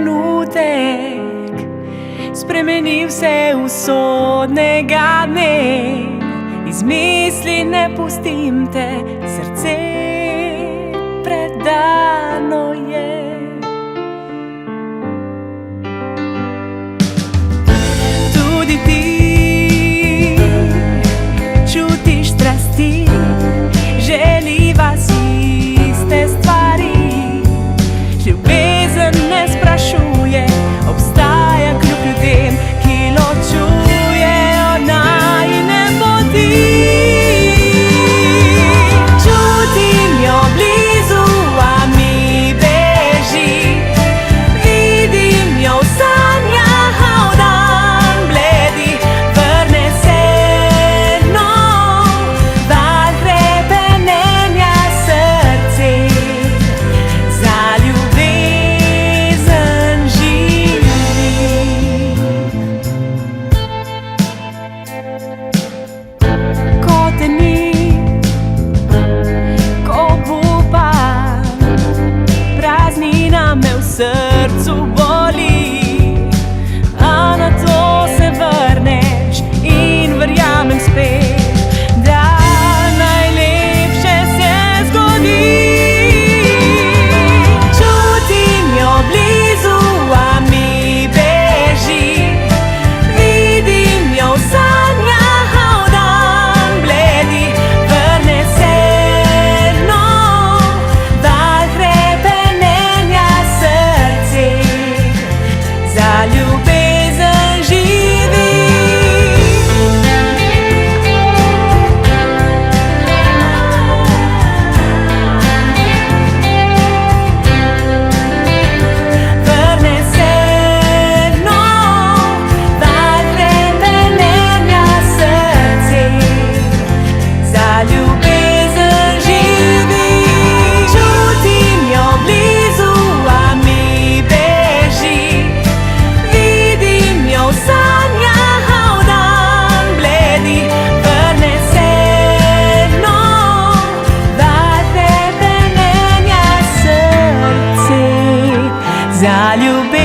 trenutek spremeni vse usodnega dne. Iz misli ne pustim te, srce predano je. Tudi ti čutiš strasti, želiva si iste stvari. Ljubezen ne sprašuje, obstaja kljub ljudem, ki ločujejo najine poti. Čutim jo blizu, a mi beži, vidim jo v sanjah, a v dan bledi. Vrne se nov val hrepenenja srce, za ljubezen živi. Ko te ni, ko obupam, praznina me v srcu boli, a nato se vrneš in verjamem spet, da najlepše se zgodi. Čutim jo blizu, a mi beži, vidim jo v sanjah, a v dan bledi. Vrne se nov val hrepenenja srce, za ljubezen živi. Vrne se nov val hrepenenja srce, za ljubezen živi. Čutim jo blizu, a mi beži, vidim jo v sanjah, a v dan bledi. Vrne se nov val hrepenenja srce, za ljubezen.